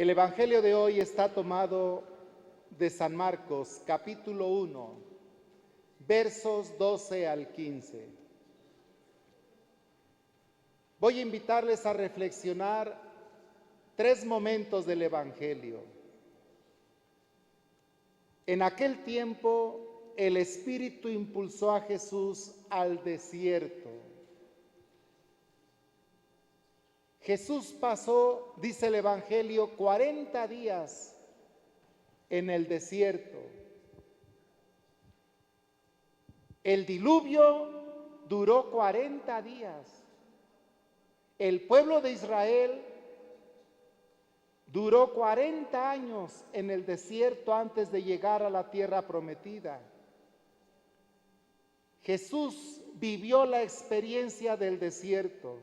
El Evangelio de hoy está tomado de San Marcos, capítulo 1, versos 12 al 15. Voy a invitarles a reflexionar 3 momentos del Evangelio. En aquel tiempo, el Espíritu impulsó a Jesús al desierto. Jesús pasó, dice el Evangelio, 40 días en el desierto. El diluvio duró 40 días. El pueblo de Israel duró 40 años en el desierto antes de llegar a la tierra prometida. Jesús vivió la experiencia del desierto.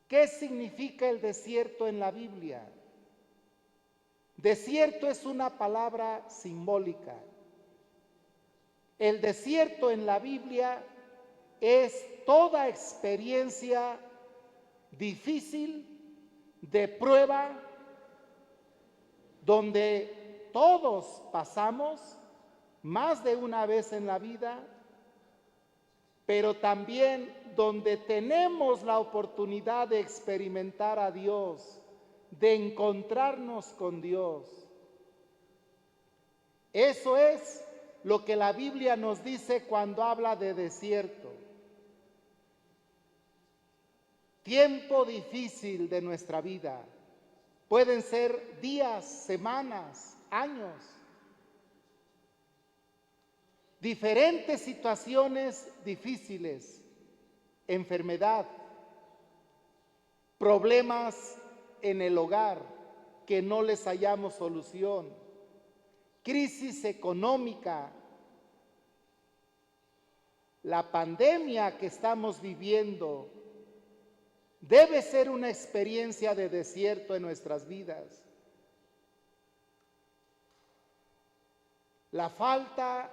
¿Qué significa el desierto en la Biblia? Desierto es una palabra simbólica. El desierto en la Biblia es toda experiencia difícil, de prueba, donde todos pasamos más de una vez en la vida, pero también donde tenemos la oportunidad de experimentar a Dios, de encontrarnos con Dios. Eso es lo que la Biblia nos dice cuando habla de desierto. Tiempo difícil de nuestra vida. Pueden ser días, semanas, años. Diferentes situaciones difíciles, enfermedad, problemas en el hogar que no les hallamos solución, crisis económica, la pandemia que estamos viviendo debe ser una experiencia de desierto en nuestras vidas. La falta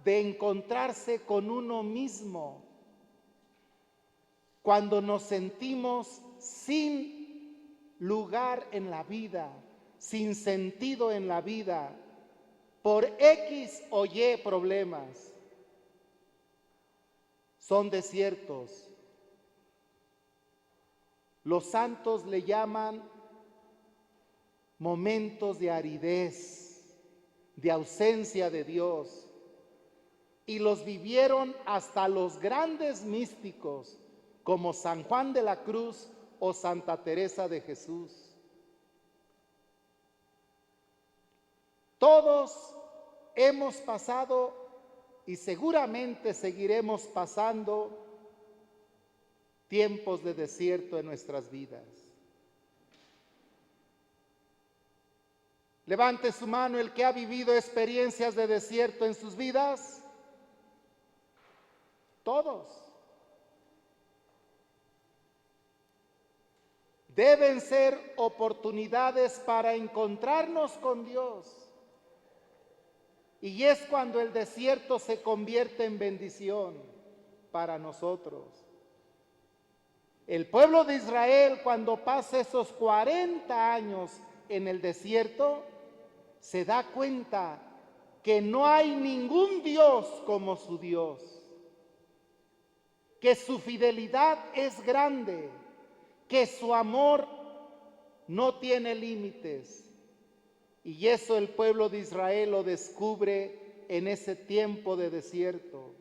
de encontrarse con uno mismo cuando nos sentimos sin lugar en la vida, sin sentido en la vida, por X o Y problemas. Son desiertos. Los santos le llaman momentos de aridez, de ausencia de Dios. Y los vivieron hasta los grandes místicos como San Juan de la Cruz o Santa Teresa de Jesús. Todos hemos pasado y seguramente seguiremos pasando tiempos de desierto en nuestras vidas. Levante su mano el que ha vivido experiencias de desierto en sus vidas. Todos. Deben ser oportunidades para encontrarnos con Dios. Y es cuando el desierto se convierte en bendición para nosotros. El pueblo de Israel, cuando pasa esos 40 años en el desierto, se da cuenta que no hay ningún Dios como su Dios, que su fidelidad es grande, que su amor no tiene límites. Y eso el pueblo de Israel lo descubre en ese tiempo de desierto,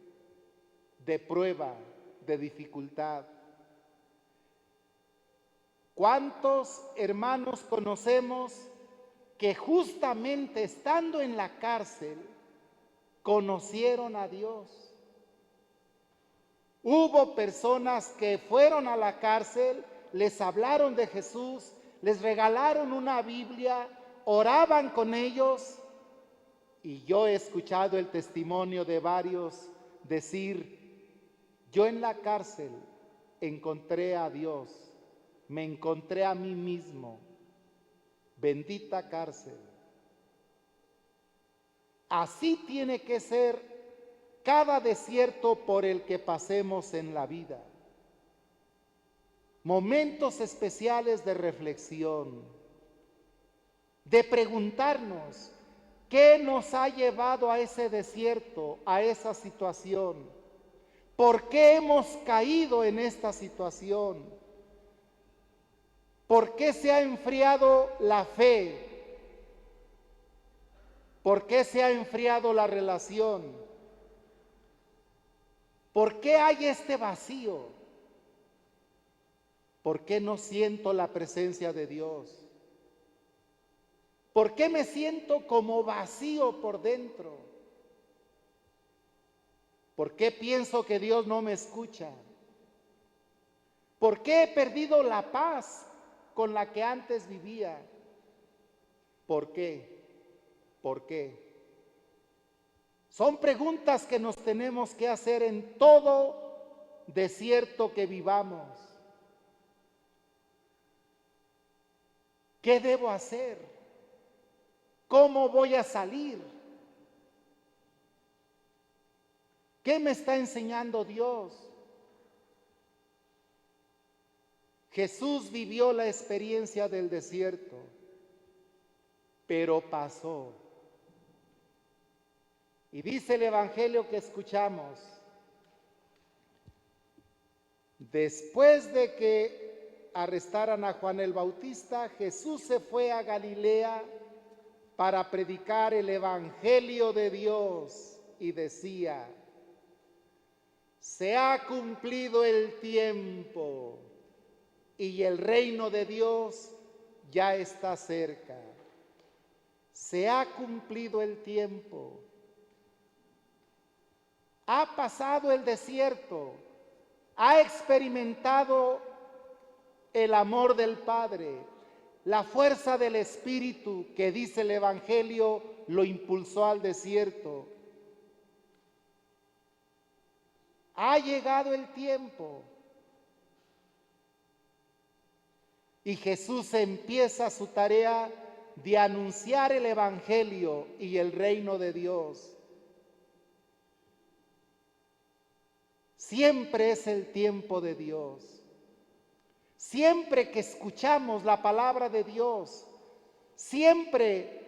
de prueba, de dificultad. ¿Cuántos hermanos conocemos que justamente estando en la cárcel conocieron a Dios? Hubo personas que fueron a la cárcel, les hablaron de Jesús, les regalaron una Biblia, oraban con ellos, y yo he escuchado el testimonio de varios decir: yo en la cárcel encontré a Dios, me encontré a mí mismo. Bendita cárcel. Así tiene que ser cada desierto por el que pasemos en la vida. momentos especiales de reflexión, de preguntarnos qué nos ha llevado a ese desierto, a esa situación. ¿Por qué hemos caído en esta situación? ¿Por qué se ha enfriado la fe? ¿Por qué se ha enfriado la relación? ¿Por qué hay este vacío? ¿Por qué no siento la presencia de Dios? ¿Por qué me siento como vacío por dentro? ¿Por qué pienso que Dios no me escucha? ¿Por qué he perdido la paz con la que antes vivía? ¿Por qué? ¿Por qué? Son preguntas que nos tenemos que hacer en todo desierto que vivamos. ¿Qué debo hacer? ¿Cómo voy a salir? ¿Qué me está enseñando Dios? Jesús vivió la experiencia del desierto, pero pasó. Y dice el Evangelio que escuchamos, después de que arrestaran a Juan el Bautista, Jesús se fue a Galilea para predicar el Evangelio de Dios y decía, se ha cumplido el tiempo y el reino de Dios ya está cerca. Se ha cumplido el tiempo. Ha pasado el desierto, ha experimentado el amor del Padre, la fuerza del Espíritu que dice el Evangelio lo impulsó al desierto. Ha llegado el tiempo y Jesús empieza su tarea de anunciar el Evangelio y el reino de Dios. Siempre es el tiempo de Dios. Siempre que escuchamos la palabra de Dios, siempre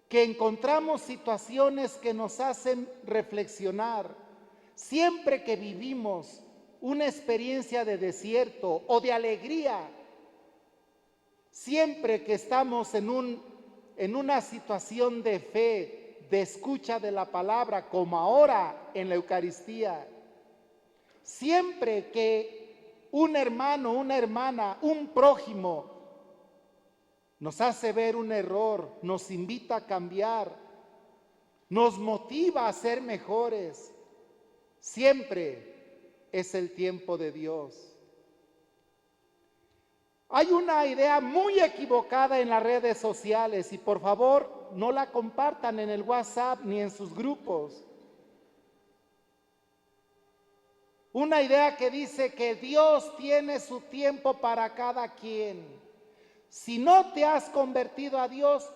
que encontramos situaciones que nos hacen reflexionar, siempre que vivimos una experiencia de desierto o de alegría, siempre que estamos en una situación de fe, de escucha de la palabra, como ahora en la Eucaristía, siempre que un hermano, una hermana, un prójimo nos hace ver un error, nos invita a cambiar, nos motiva a ser mejores, siempre es el tiempo de Dios. Hay una idea muy equivocada en las redes sociales y por favor no la compartan en el WhatsApp ni en sus grupos. Una idea que dice que Dios tiene su tiempo para cada quien. Si no te has convertido a Dios,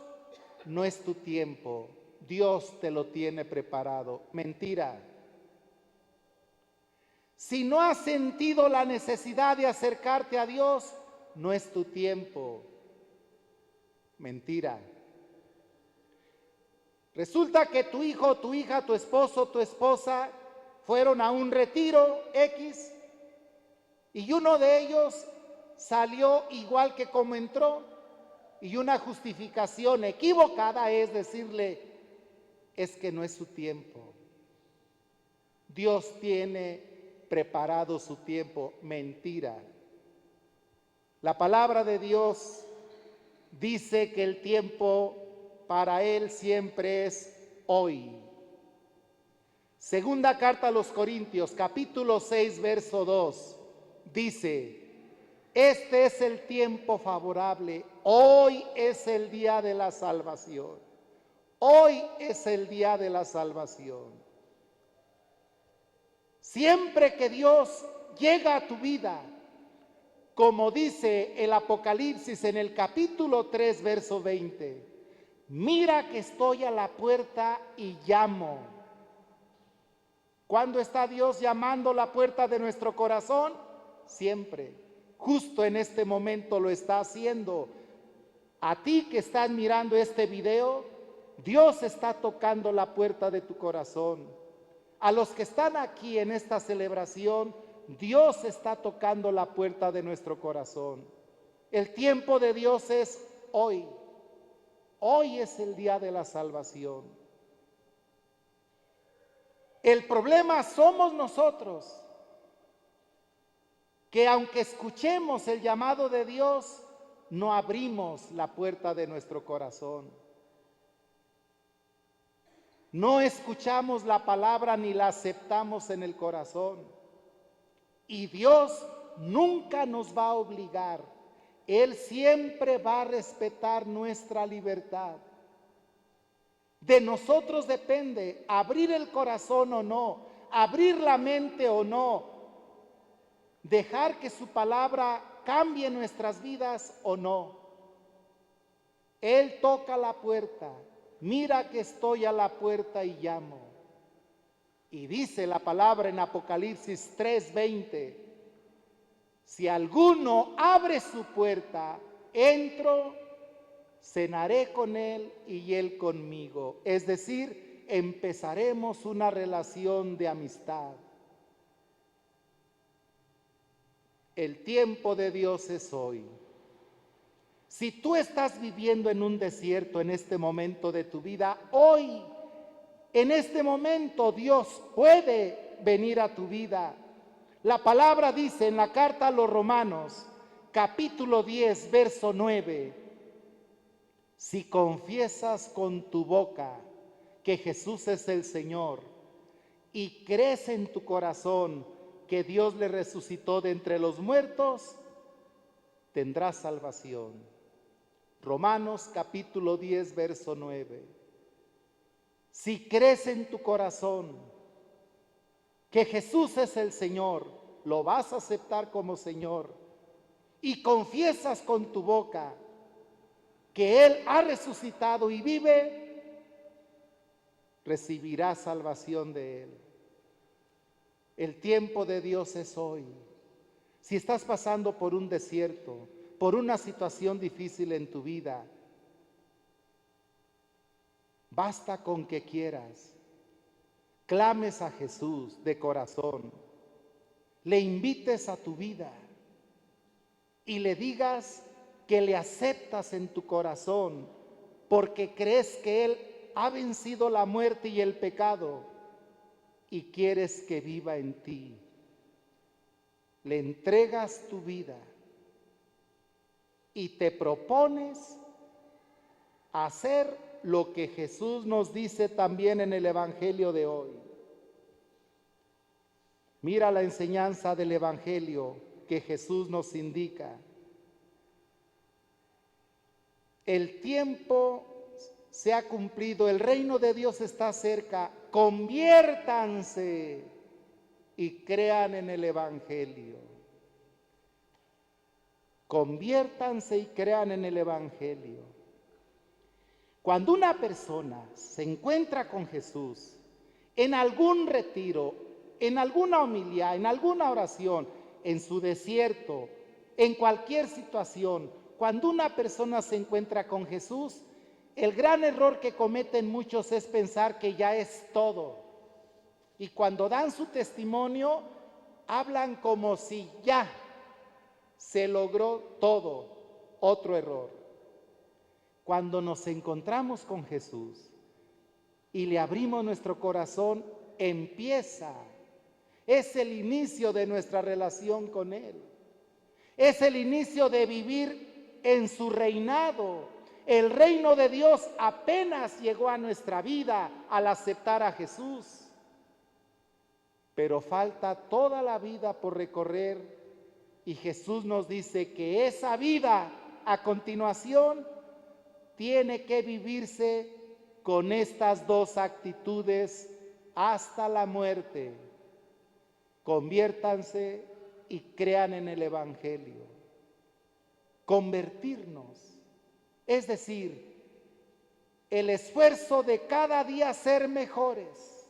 no es tu tiempo. Dios te lo tiene preparado. Mentira. Si no has sentido la necesidad de acercarte a Dios, no es tu tiempo. Mentira. Resulta que tu hijo, tu hija, tu esposo, tu esposa fueron a un retiro X y uno de ellos salió igual que como entró, y una justificación equivocada es decirle, es que no es su tiempo. Dios tiene preparado su tiempo. Mentira. La palabra de Dios dice que el tiempo para Él siempre es hoy. Segunda carta a los Corintios, capítulo 6, verso 2, dice, este es el tiempo favorable, hoy es el día de la salvación, hoy es el día de la salvación. Siempre que Dios llega a tu vida, como dice el Apocalipsis en el capítulo 3, verso 20, mira que estoy a la puerta y llamo. ¿Cuándo está Dios llamando la puerta de nuestro corazón? Siempre. justo en este momento lo está haciendo. A ti que estás mirando este video, Dios está tocando la puerta de tu corazón. A los que están aquí en esta celebración, Dios está tocando la puerta de nuestro corazón. El tiempo de Dios es hoy. Hoy es el día de la salvación. El problema somos nosotros, que aunque escuchemos el llamado de Dios, no abrimos la puerta de nuestro corazón. No escuchamos la palabra ni la aceptamos en el corazón. Y Dios nunca nos va a obligar. Él siempre va a respetar nuestra libertad. De nosotros depende abrir el corazón o no, abrir la mente o no, dejar que su palabra cambie nuestras vidas o no. Él toca la puerta. Mira que estoy a la puerta y llamo. Y dice la palabra en Apocalipsis 3:20, si alguno abre su puerta, entro, cenaré con él y él conmigo. Es decir, empezaremos una relación de amistad. El tiempo de Dios es hoy. Si tú estás viviendo en un desierto en este momento de tu vida, hoy, en este momento, Dios puede venir a tu vida. La palabra dice en la carta a los Romanos, capítulo 10, verso 9, si confiesas con tu boca que Jesús es el Señor y crees en tu corazón que Dios le resucitó de entre los muertos, tendrás salvación. Romanos capítulo 10, verso 9. Si crees en tu corazón que Jesús es el Señor, lo vas a aceptar como Señor, y confiesas con tu boca que Él ha resucitado y vive, recibirás salvación de Él. El tiempo de Dios es hoy. Si estás pasando por un desierto, por una situación difícil en tu vida, basta con que quieras, clames a Jesús de corazón, le invites a tu vida y le digas que le aceptas en tu corazón porque crees que Él ha vencido la muerte y el pecado y quieres que viva en ti. Le entregas tu vida y te propones hacer lo que Jesús nos dice también en el Evangelio de hoy. Mira la enseñanza del Evangelio que Jesús nos indica. El tiempo se ha cumplido, el reino de Dios está cerca. Conviértanse y crean en el Evangelio. Conviértanse y crean en el Evangelio. Cuando una persona se encuentra con Jesús, en algún retiro, en alguna homilía, en alguna oración, en su desierto, en cualquier situación, cuando una persona se encuentra con Jesús, el gran error que cometen muchos es pensar que ya es todo. Y cuando dan su testimonio, hablan como si ya se logró todo. Otro error. Cuando nos encontramos con Jesús y le abrimos nuestro corazón, empieza. Es el inicio de nuestra relación con Él. Es el inicio de vivir en su reinado. El reino de Dios apenas llegó a nuestra vida al aceptar a Jesús. Pero falta toda la vida por recorrer y Jesús nos dice que esa vida a continuación tiene que vivirse con estas dos actitudes hasta la muerte. Conviértanse y crean en el Evangelio. Convertirnos, es decir, el esfuerzo de cada día ser mejores,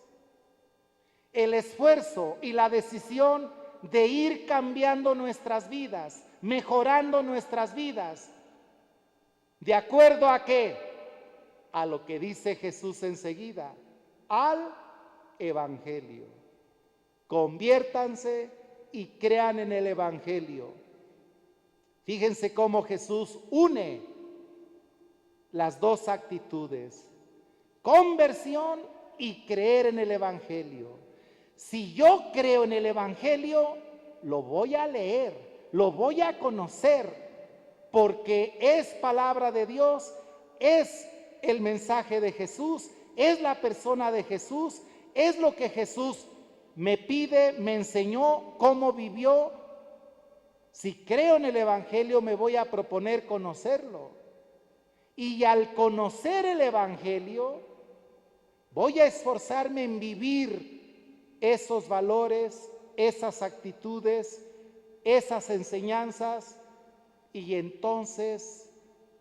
el esfuerzo y la decisión de ir cambiando nuestras vidas, mejorando nuestras vidas. ¿De acuerdo a qué? A lo que dice Jesús enseguida, al Evangelio. Conviértanse y crean en el Evangelio. Fíjense cómo Jesús une las dos actitudes, conversión y creer en el Evangelio. Si yo creo en el Evangelio, lo voy a leer, lo voy a conocer, porque es palabra de Dios, es el mensaje de Jesús, es la persona de Jesús, es lo que Jesús me pide, me enseñó, cómo vivió. Si creo en el Evangelio, me voy a proponer conocerlo. Y al conocer el Evangelio, voy a esforzarme en vivir esos valores, esas actitudes, esas enseñanzas, y entonces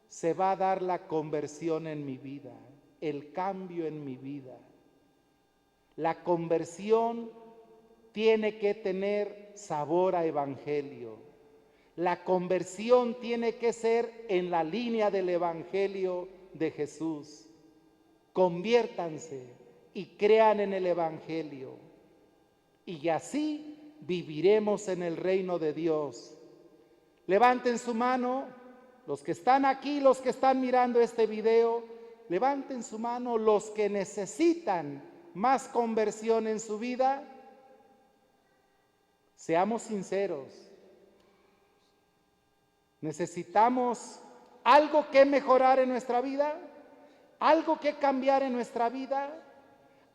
se va a dar la conversión en mi vida, el cambio en mi vida. La conversión tiene que tener sabor a Evangelio. La conversión tiene que ser en la línea del Evangelio de Jesús. Conviértanse y crean en el Evangelio. Y así viviremos en el reino de Dios. Levanten su mano, los que están aquí, los que están mirando este video, levanten su mano los que necesitan más conversión en su vida. Seamos sinceros. ¿Necesitamos algo que mejorar en nuestra vida? ¿Algo que cambiar en nuestra vida?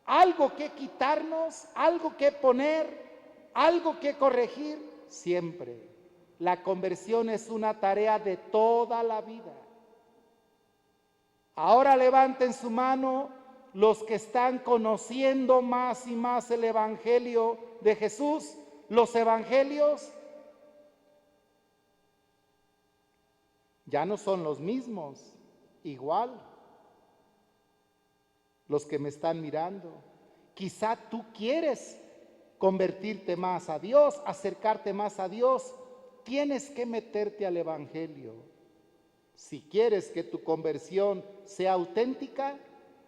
¿Algo que quitarnos? ¿Algo que poner? ¿Algo que corregir? Siempre. La conversión es una tarea de toda la vida. Ahora levanten su mano los que están conociendo más y más el Evangelio de Jesús, los evangelios. Ya no son los mismos, igual. Los que me están mirando, quizá tú quieres convertirte más a Dios, acercarte más a Dios, tienes que meterte al Evangelio. Si quieres que tu conversión sea auténtica,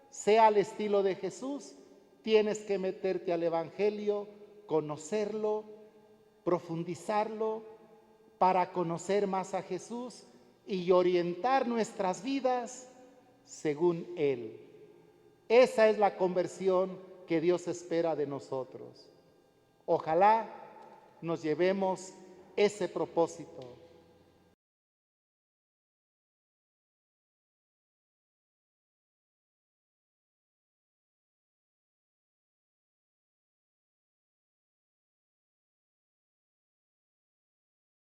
sea al estilo de Jesús, tienes que meterte al Evangelio, conocerlo, profundizarlo, para conocer más a Jesús y orientar nuestras vidas según Él. Esa es la conversión que Dios espera de nosotros. Ojalá nos llevemos ese propósito.